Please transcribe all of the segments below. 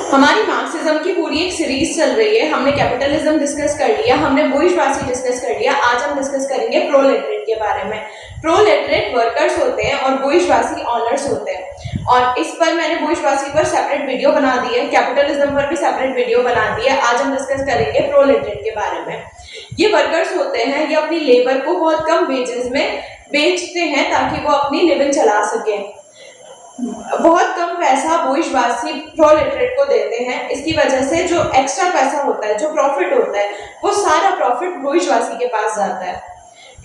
हमारी मार्क्सिज्म की पूरी एक सीरीज चल रही है। हमने कैपिटलिज्म डिस्कस कर लिया, हमने बुर्जुआसी डिस्कस कर लिया। आज हम डिस्कस करेंगे प्रोलेटरेट के बारे में। प्रोलेटरेट वर्कर्स होते हैं और बुर्जुआसी ऑनर्स होते हैं। और इस पर मैंने बुर्जुआसी पर सेपरेट वीडियो बना दी है, कैपिटलिज्म पर भी सेपरेट वीडियो बना दी है। आज हम डिस्कस करेंगे प्रोलेटरेट के बारे में। ये वर्कर्स होते हैं, ये अपनी लेबर को बहुत कम वेजेस में बेचते हैं ताकि वो अपनी लिविंग चला सके। बहुत कम पैसा बुर्जुआसी प्रोलेटरेट को देते हैं। इसकी वजह से जो एक्स्ट्रा पैसा होता है, जो प्रॉफिट होता है, वो सारा प्रॉफिट बुर्जुआसी के पास जाता है।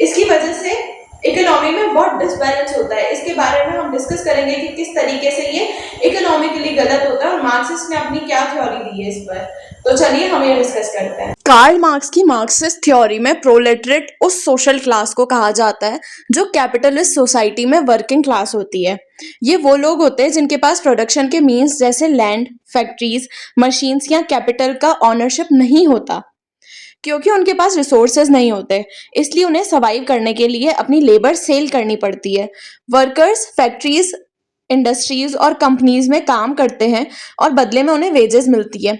इसकी वजह से इकोनॉमी में बहुत डिसबैलेंस होता है। इसके बारे में हम डिस्कस करेंगे कि किस तरीके से ये इकोनॉमिकली गलत होता है और मार्क्सिस्ट ने अपनी क्या थ्योरी दी है इस पर। तो चलिए हम ये डिस्कस करते हैं। कार्ल मार्क्स की मार्क्सिस्ट थ्योरी में प्रोलेटरेट उस सोशल क्लास को कहा जाता है जो कैपिटलिस्ट सोसाइटी में वर्किंग क्लास होती है। ये वो लोग होते हैं जिनके पास प्रोडक्शन के मीन्स जैसे लैंड, फैक्ट्रीज, मशीन्स या कैपिटल का ऑनरशिप नहीं होता। क्योंकि उनके पास रिसोर्सेज नहीं होते, इसलिए उन्हें सर्वाइव करने के लिए अपनी लेबर सेल करनी पड़ती है। वर्कर्स फैक्ट्रीज, इंडस्ट्रीज और कंपनीज में काम करते हैं और बदले में उन्हें वेजेस मिलती है।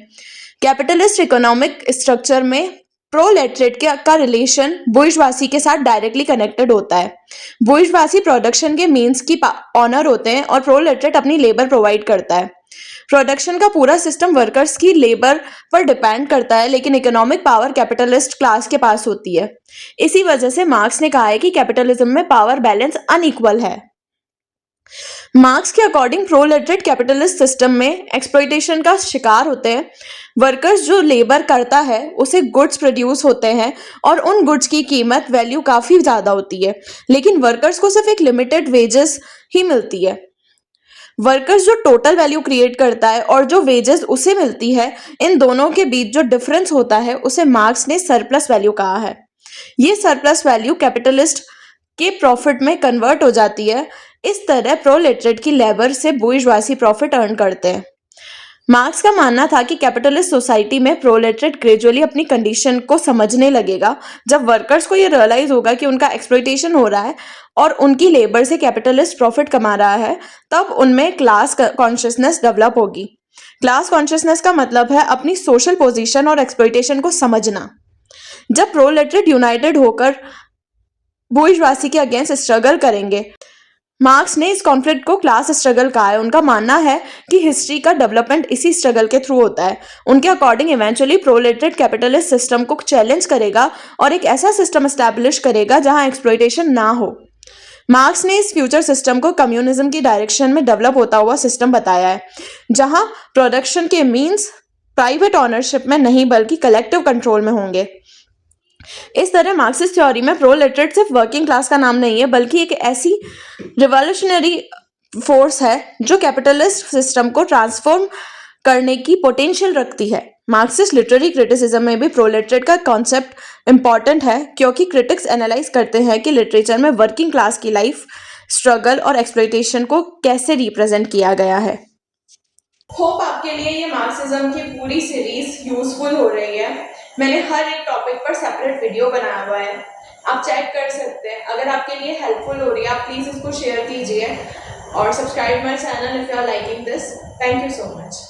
कैपिटलिस्ट इकोनॉमिक स्ट्रक्चर में प्रोलेटरेट का रिलेशन बुर्जुआसी के साथ डायरेक्टली कनेक्टेड होता है। बुर्जुआसी प्रोडक्शन के मीन्स की ऑनर होते हैं और प्रोलेटरेट अपनी लेबर प्रोवाइड करता है। प्रोडक्शन का पूरा सिस्टम वर्कर्स की लेबर पर डिपेंड करता है, लेकिन इकोनॉमिक पावर कैपिटलिस्ट क्लास के पास होती है। इसी वजह से मार्क्स ने कहा है कि कैपिटलिज्म में पावर बैलेंस अनइक्वल है। मार्क्स के अकॉर्डिंग प्रोलेटरेट कैपिटलिस्ट सिस्टम में एक्सप्लॉइटेशन का शिकार होते हैं। वर्कर्स जो लेबर करता है उसे गुड्स प्रोड्यूस होते हैं और उन गुड्स की कीमत वैल्यू काफ़ी ज़्यादा होती है, लेकिन वर्कर्स को सिर्फ एक लिमिटेड वेजेस ही मिलती है। वर्कर्स जो टोटल वैल्यू क्रिएट करता है और जो वेजेस उसे मिलती है, इन दोनों के बीच जो डिफरेंस होता है उसे मार्क्स ने सरप्लस वैल्यू कहा है। ये सरप्लस वैल्यू कैपिटलिस्ट के प्रॉफिट में कन्वर्ट हो जाती है। इस तरह प्रोलेटरेट की लेबर से बुर्जुआसी प्रॉफिट अर्न करते हैं। मार्क्स का मानना था कि कैपिटलिस्ट सोसाइटी में प्रोलेटरेट ग्रेजुअली अपनी कंडीशन को समझने लगेगा। जब वर्कर्स को ये रियलाइज होगा कि उनका एक्सप्लॉइटेशन हो रहा है और उनकी लेबर से कैपिटलिस्ट प्रॉफिट कमा रहा है, तब उनमें क्लास कॉन्शियसनेस डेवलप होगी। क्लास कॉन्शियसनेस का मतलब है अपनी सोशल पोजीशन और एक्सप्लॉइटेशन को समझना। जब प्रोलेटरेट यूनाइटेड होकर बुर्जुआसी के अगेंस्ट स्ट्रगल करेंगे, मार्क्स ने इस कॉन्फ्लिक्ट को क्लास स्ट्रगल कहा है। उनका मानना है कि हिस्ट्री का डेवलपमेंट इसी स्ट्रगल के थ्रू होता है। उनके अकॉर्डिंग इवेंचुअली प्रोलेटरेट कैपिटलिस्ट सिस्टम को चैलेंज करेगा और एक ऐसा सिस्टम एस्टैब्लिश करेगा जहां एक्सप्लॉइटेशन ना हो। मार्क्स ने इस फ्यूचर सिस्टम को कम्युनिज्म की डायरेक्शन में डेवलप होता हुआ सिस्टम बताया है, जहां प्रोडक्शन के मीन्स प्राइवेट ऑनरशिप में नहीं बल्कि कलेक्टिव कंट्रोल में होंगे। इस तरह मार्क्सिस्ट थ्योरी में प्रोलेटरेट सिर्फ वर्किंग क्लास का नाम नहीं है, बल्कि एक ऐसी रिवॉल्यूशनरी फोर्स है जो कैपिटलिस्ट सिस्टम को ट्रांसफॉर्म करने की पोटेंशियल रखती है। मार्क्सिस्ट लिटरेरी क्रिटिसिज्म में भी प्रोलेटरेट का कॉन्सेप्ट इंपॉर्टेंट है, क्योंकि क्रिटिक्स एनालाइज करते हैं कि लिटरेचर में वर्किंग क्लास की लाइफ, स्ट्रगल और एक्सप्लॉइटेशन को कैसे रिप्रेजेंट किया गया है। होप आपके लिए ये मार्क्सिज्म की पूरी सीरीज यूजफुल हो रही है। मैंने हर एक टॉपिक पर सेपरेट वीडियो बनाया हुआ है, आप चेक कर सकते हैं। अगर आपके लिए हेल्पफुल हो रही है, आप प्लीज़ इसको शेयर कीजिए और subscribe my channel if you are liking this. Thank you so much.